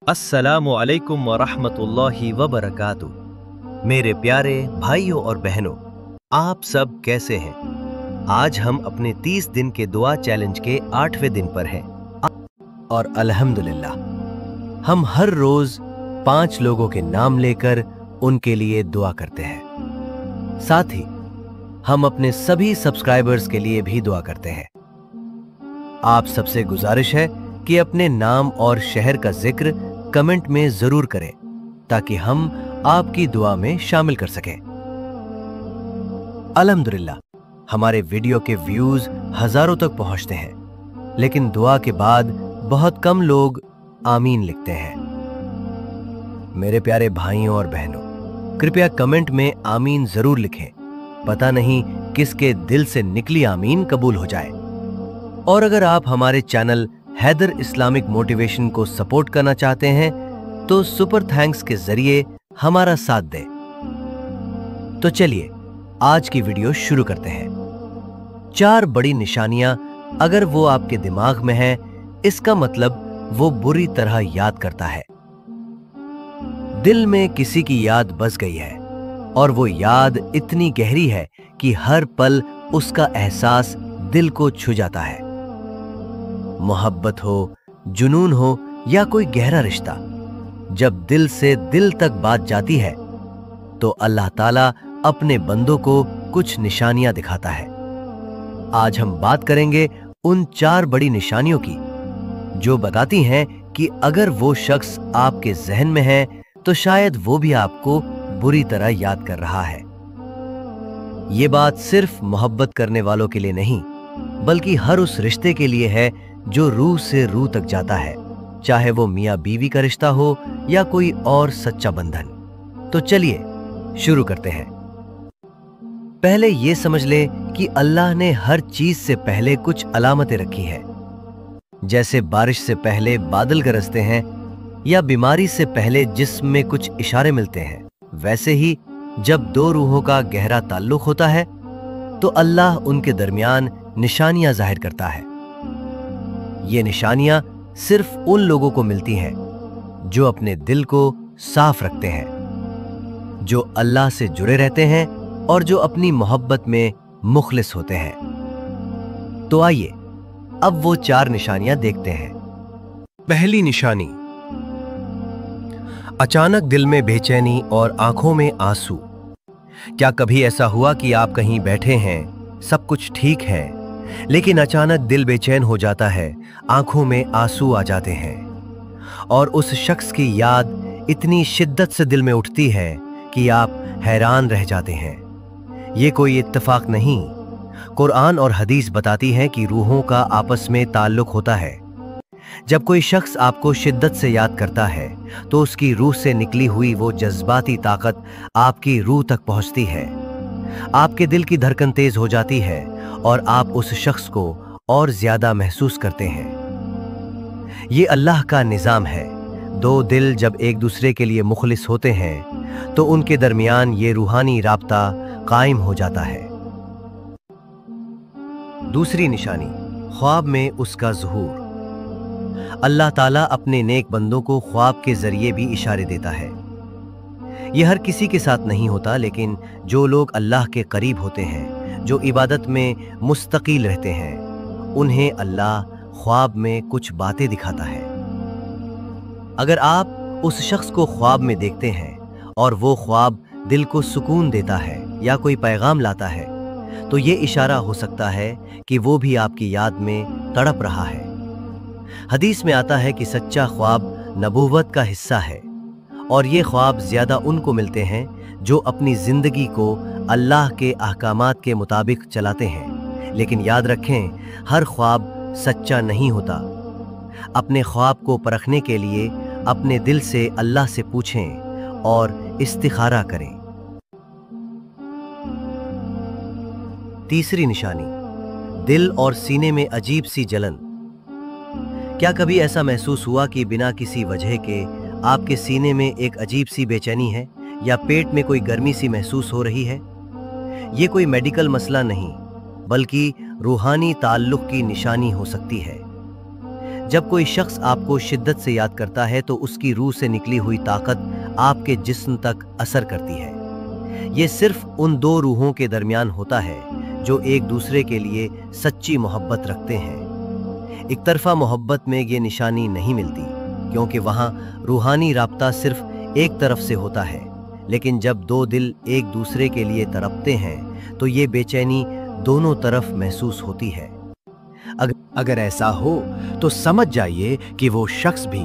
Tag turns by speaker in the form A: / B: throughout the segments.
A: अस्सलामु अलैकुम वरहमतुल्लाहि वबरकातुह। मेरे प्यारे भाइयों और बहनों, आप सब कैसे हैं? आज हम अपने 30 दिन के दुआ चैलेंज के 8वें दिन पर हैं और अल्हम्दुलिल्लाह हम हर रोज 5 लोगों के नाम लेकर उनके लिए दुआ करते हैं। साथ ही हम अपने सभी सब्सक्राइबर्स के लिए भी दुआ करते हैं। आप सबसे गुजारिश है कि अपने नाम और शहर का जिक्र कमेंट में जरूर करें ताकि हम आपकी दुआ में शामिल कर सकें। अल्हम्दुलिल्लाह हमारे वीडियो के व्यूज हजारों तक पहुंचते हैं, लेकिन दुआ के बाद बहुत कम लोग आमीन लिखते हैं। मेरे प्यारे भाइयों और बहनों, कृपया कमेंट में आमीन जरूर लिखें। पता नहीं किसके दिल से निकली आमीन कबूल हो जाए। और अगर आप हमारे चैनल हैदर इस्लामिक मोटिवेशन को सपोर्ट करना चाहते हैं तो सुपर थैंक्स के जरिए हमारा साथ दें। तो चलिए आज की वीडियो शुरू करते हैं। 4 बड़ी निशानियां अगर वो आपके दिमाग में है, इसका मतलब वो बुरी तरह याद करता है। दिल में किसी की याद बस गई है और वो याद इतनी गहरी है कि हर पल उसका एहसास दिल को छू जाता है। मोहब्बत हो, जुनून हो या कोई गहरा रिश्ता, जब दिल से दिल तक बात जाती है तो अल्लाह ताला अपने बंदों को कुछ निशानियां दिखाता है। आज हम बात करेंगे उन 4 बड़ी निशानियों की जो बताती हैं कि अगर वो शख्स आपके जहन में है तो शायद वो भी आपको बुरी तरह याद कर रहा है। ये बात सिर्फ मोहब्बत करने वालों के लिए नहीं, बल्कि हर उस रिश्ते के लिए है जो रूह से रूह तक जाता है, चाहे वो मियां बीवी का रिश्ता हो या कोई और सच्चा बंधन। तो चलिए शुरू करते हैं। पहले ये समझ ले कि अल्लाह ने हर चीज से पहले कुछ अलामतें रखी हैं। जैसे बारिश से पहले बादल गरजते हैं या बीमारी से पहले जिस्म में कुछ इशारे मिलते हैं, वैसे ही जब 2 रूहों का गहरा ताल्लुक होता है तो अल्लाह उनके दरमियान निशानियां जाहिर करता है। ये निशानियां सिर्फ उन लोगों को मिलती हैं जो अपने दिल को साफ रखते हैं, जो अल्लाह से जुड़े रहते हैं और जो अपनी मोहब्बत में मुखलिस होते हैं। तो आइए अब वो 4 निशानियां देखते हैं। पहली निशानी, अचानक दिल में बेचैनी और आंखों में आंसू। क्या कभी ऐसा हुआ कि आप कहीं बैठे हैं, सब कुछ ठीक है, लेकिन अचानक दिल बेचैन हो जाता है, आंखों में आंसू आ जाते हैं और उस शख्स की याद इतनी शिद्दत से दिल में उठती है कि आप हैरान रह जाते हैं। ये कोई इत्तेफाक नहीं, कुरान और हदीस बताती हैं कि रूहों का आपस में ताल्लुक होता है। जब कोई शख्स आपको शिद्दत से याद करता है तो उसकी रूह से निकली हुई वो जज्बाती ताकत आपकी रूह तक पहुंचती है। आपके दिल की धड़कन तेज हो जाती है और आप उस शख्स को और ज्यादा महसूस करते हैं। ये अल्लाह का निजाम है। 2 दिल जब एक दूसरे के लिए मुखलिस होते हैं तो उनके दरमियान ये रूहानी राब्ता कायम हो जाता है। दूसरी निशानी, ख्वाब में उसका ज़ुहूर। अल्लाह ताला अपने नेक बंदों को ख्वाब के जरिए भी इशारे देता है। यह हर किसी के साथ नहीं होता, लेकिन जो लोग अल्लाह के करीब होते हैं, जो इबादत में मुस्तकिल रहते हैं, उन्हें अल्लाह ख्वाब में कुछ बातें दिखाता है। अगर आप उस शख्स को ख्वाब में देखते हैं और वो ख्वाब दिल को सुकून देता है या कोई पैगाम लाता है, तो ये इशारा हो सकता है कि वो भी आपकी याद में तड़प रहा है। हदीस में आता है कि सच्चा ख्वाब नबूवत का हिस्सा है और ये ख्वाब ज्यादा उनको मिलते हैं जो अपनी जिंदगी को अल्लाह के अहकामात के मुताबिक चलाते हैं। लेकिन याद रखें, हर ख्वाब सच्चा नहीं होता। अपने ख्वाब को परखने के लिए अपने दिल से अल्लाह से पूछें और इस्तिखारा करें। तीसरी निशानी, दिल और सीने में अजीब सी जलन। क्या कभी ऐसा महसूस हुआ कि बिना किसी वजह के आपके सीने में एक अजीब सी बेचैनी है या पेट में कोई गर्मी सी महसूस हो रही है? ये कोई मेडिकल मसला नहीं, बल्कि रूहानी ताल्लुक की निशानी हो सकती है। जब कोई शख्स आपको शिद्दत से याद करता है तो उसकी रूह से निकली हुई ताकत आपके जिस्म तक असर करती है। ये सिर्फ उन दो रूहों के दरमियान होता है जो एक दूसरे के लिए सच्ची मोहब्बत रखते हैं। एक तरफा मोहब्बत में ये निशानी नहीं मिलती, क्योंकि वहाँ रूहानी राब्ता सिर्फ एक तरफ से होता है। लेकिन जब दो दिल एक दूसरे के लिए तड़पते हैं तो ये बेचैनी दोनों तरफ महसूस होती है।
B: अगर ऐसा हो तो समझ जाइए कि वो शख्स भी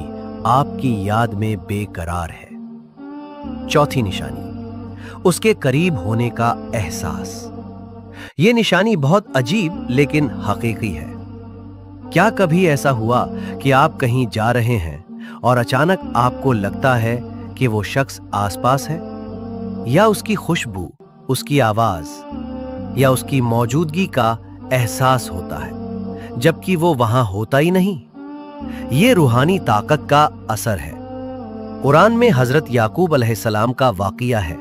B: आपकी याद में बेकरार है।
A: चौथी निशानी, उसके करीब होने का एहसास। ये निशानी बहुत अजीब लेकिन हकीकी है। क्या कभी ऐसा हुआ कि आप कहीं जा रहे हैं और अचानक आपको लगता है कि वो शख्स आसपास है, या उसकी खुशबू, उसकी आवाज या उसकी मौजूदगी का एहसास होता है, जबकि वो वहां होता ही नहीं? ये रूहानी ताकत का असर है। कुरान में हजरत याकूब अलैहिस्सलाम का वाक़िया है।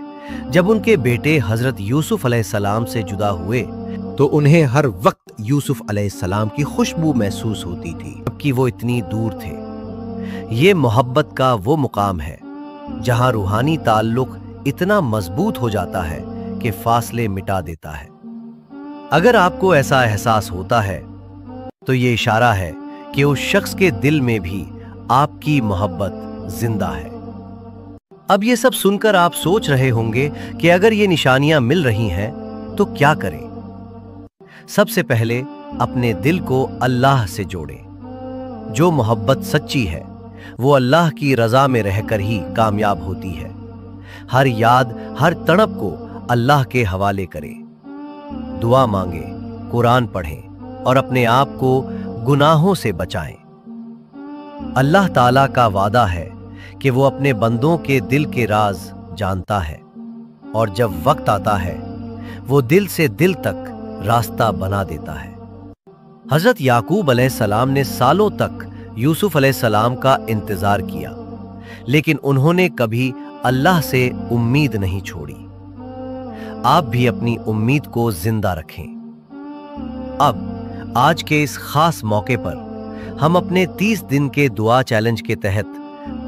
A: जब उनके बेटे हजरत यूसुफ अलैहिस्सलाम से जुदा हुए
B: तो उन्हें हर वक्त यूसुफ अलैहिस्सलाम की खुशबू महसूस होती थी,
A: जबकि वो इतनी दूर थे। ये मोहब्बत का वो मुकाम है जहां रूहानी ताल्लुक इतना मजबूत हो जाता है कि फासले मिटा देता है। अगर आपको ऐसा एहसास होता है तो ये इशारा है कि उस शख्स के दिल में भी आपकी मोहब्बत जिंदा है। अब ये सब सुनकर आप सोच रहे होंगे कि अगर ये निशानियां मिल रही हैं तो क्या करें? सबसे पहले अपने दिल को अल्लाह से जोड़ें। जो मोहब्बत सच्ची है वो अल्लाह की रजा में रहकर ही कामयाब होती है। हर याद, हर तड़प को अल्लाह के हवाले करें। दुआ मांगे, कुरान पढ़ें और अपने आप को गुनाहों से बचाएं। अल्लाह ताला का वादा है कि वो अपने बंदों के दिल के राज जानता है, और जब वक्त आता है वो दिल से दिल तक रास्ता बना देता है। हजरत याकूब अलैहिस्सलाम ने सालों तक यूसुफ अलैहिस्सलाम का इंतजार किया, लेकिन उन्होंने कभी अल्लाह से उम्मीद नहीं छोड़ी। आप भी अपनी उम्मीद को जिंदा रखें। अब आज के इस खास मौके पर हम अपने 30 दिन के दुआ चैलेंज के तहत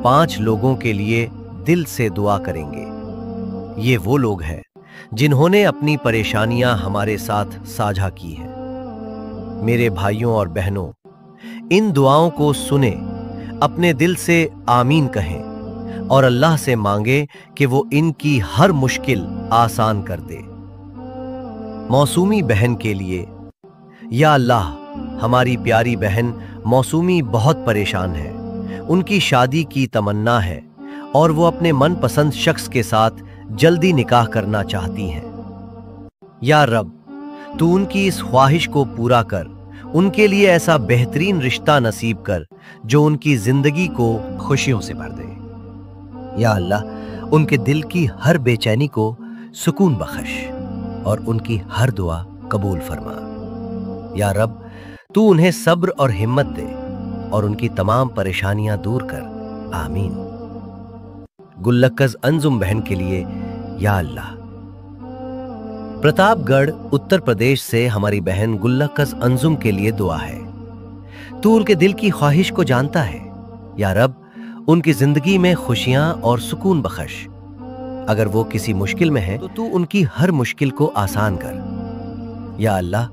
A: 5 लोगों के लिए दिल से दुआ करेंगे। ये वो लोग हैं जिन्होंने अपनी परेशानियां हमारे साथ साझा की हैं। मेरे भाइयों और बहनों, इन दुआओं को सुने, अपने दिल से आमीन कहें और अल्लाह से मांगे कि वो इनकी हर मुश्किल आसान कर दे। मौसूमी बहन के लिए, या अल्लाह, हमारी प्यारी बहन मौसूमी बहुत परेशान है। उनकी शादी की तमन्ना है और वो अपने मनपसंद शख्स के साथ जल्दी निकाह करना चाहती हैं। या रब, तू उनकी इस ख्वाहिश को पूरा कर, उनके लिए ऐसा बेहतरीन रिश्ता नसीब कर जो उनकी जिंदगी को खुशियों से भर दे। या अल्लाह, उनके दिल की हर बेचैनी को सुकून बख्श और उनकी हर दुआ कबूल फरमा। या रब, तू उन्हें सब्र और हिम्मत दे और उनकी तमाम परेशानियां दूर कर। आमीन। गुल्लक्कज़ अंजुम बहन के लिए, या अल्लाह। प्रतापगढ़ उत्तर प्रदेश से हमारी बहन गुल्लक्कज़ अंजुम के लिए दुआ है। तू उनके दिल की ख्वाहिश को जानता है। या रब, उनकी जिंदगी में खुशियां और सुकून बख्श। अगर वो किसी मुश्किल में है तो तू उनकी हर मुश्किल को आसान कर। या अल्लाह,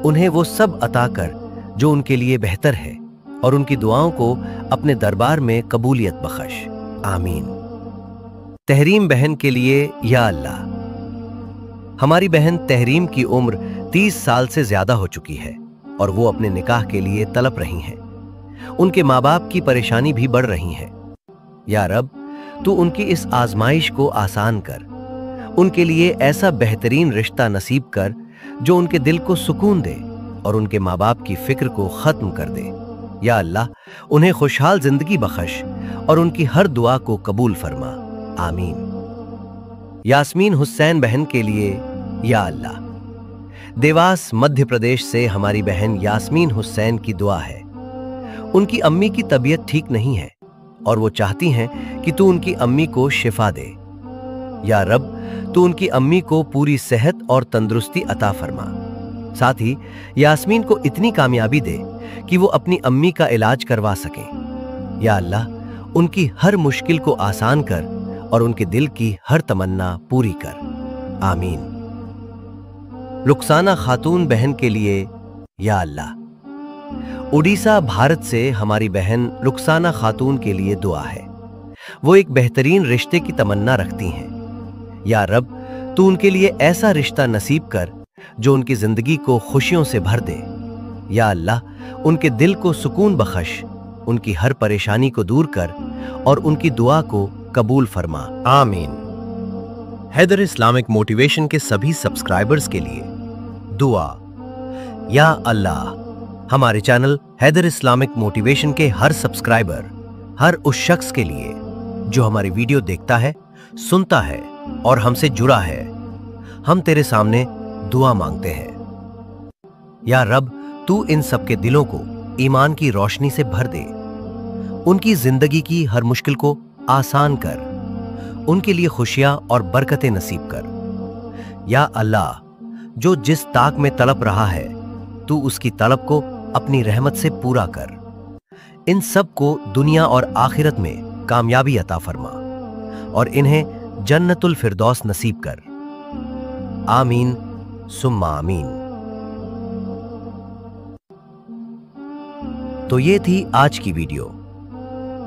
A: उन्हें वो सब अता कर जो उनके लिए बेहतर है और उनकी दुआओं को अपने दरबार में कबूलियत बख्श। आमीन। तहरीम बहन के लिए, या अल्लाह। हमारी बहन तहरीम की उम्र 30 साल से ज्यादा हो चुकी है और वो अपने निकाह के लिए तड़प रही हैं। उनके माँ बाप की परेशानी भी बढ़ रही है। या रब, तू उनकी इस आजमाइश को आसान कर। उनके लिए ऐसा बेहतरीन रिश्ता नसीब कर जो उनके दिल को सुकून दे और उनके माँ बाप की फिक्र को खत्म कर दे। या अल्लाह, उन्हें खुशहाल जिंदगी बख्श और उनकी हर दुआ को कबूल फरमा। आमीन। यास्मीन हुसैन बहन के लिए, या अल्लाह। देवास मध्य प्रदेश से हमारी बहन यास्मीन हुसैन की दुआ है। उनकी अम्मी की तबीयत ठीक नहीं है और वो चाहती हैं कि तू उनकी अम्मी को शिफा दे। या रब, तू उनकी अम्मी को पूरी सेहत और तंदुरुस्ती अता फरमा। साथ ही यास्मीन को इतनी कामयाबी दे कि वो अपनी अम्मी का इलाज करवा सकें। या अल्लाह, उनकी हर मुश्किल को आसान कर और उनके दिल की हर तमन्ना पूरी कर। आमीन। रुखसाना खातून बहन के लिए या अल्लाह। उड़ीसा, भारत से हमारी बहन रुखसाना खातून के लिए दुआ है। वो एक बेहतरीन रिश्ते की तमन्ना रखती हैं। या रब, तू उनके लिए ऐसा रिश्ता नसीब कर जो उनकी जिंदगी को खुशियों से भर दे। या अल्लाह, उनके दिल को सुकून बख्श, उनकी हर परेशानी को दूर कर और उनकी दुआ को कबूल फरमा। आमीन। हैदर इस्लामिक मोटिवेशन के सभी सब्सक्राइबर्स के लिए दुआ। या अल्लाह, हमारे चैनल हैदर इस्लामिक मोटिवेशन के हर सब्सक्राइबर, हर उस शख्स के लिए जो हमारी वीडियो देखता है, सुनता है और हमसे जुड़ा है, हम तेरे सामने दुआ मांगते हैं। या रब, तू इन सबके दिलों को ईमान की रोशनी से भर दे, उनकी जिंदगी की हर मुश्किल को आसान कर, उनके लिए खुशियां और बरकतें नसीब कर। या अल्लाह, जो जिस ताक में तड़प रहा है, तू उसकी तड़प को अपनी रहमत से पूरा कर। इन सब को दुनिया और आखिरत में कामयाबी अता फरमा और इन्हें जन्नतुल फिरदौस नसीब कर। आमीन सुम्मा आमीन। तो ये थी आज की वीडियो।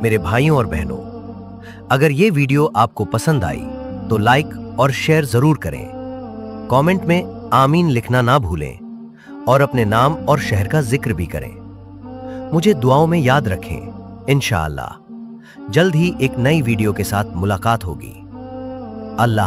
A: मेरे भाइयों और बहनों, अगर ये वीडियो आपको पसंद आई तो लाइक और शेयर जरूर करें। कमेंट में आमीन लिखना ना भूलें और अपने नाम और शहर का जिक्र भी करें। मुझे दुआओं में याद रखें। इंशाअल्लाह जल्द ही एक नई वीडियो के साथ मुलाकात होगी। अल्लाह।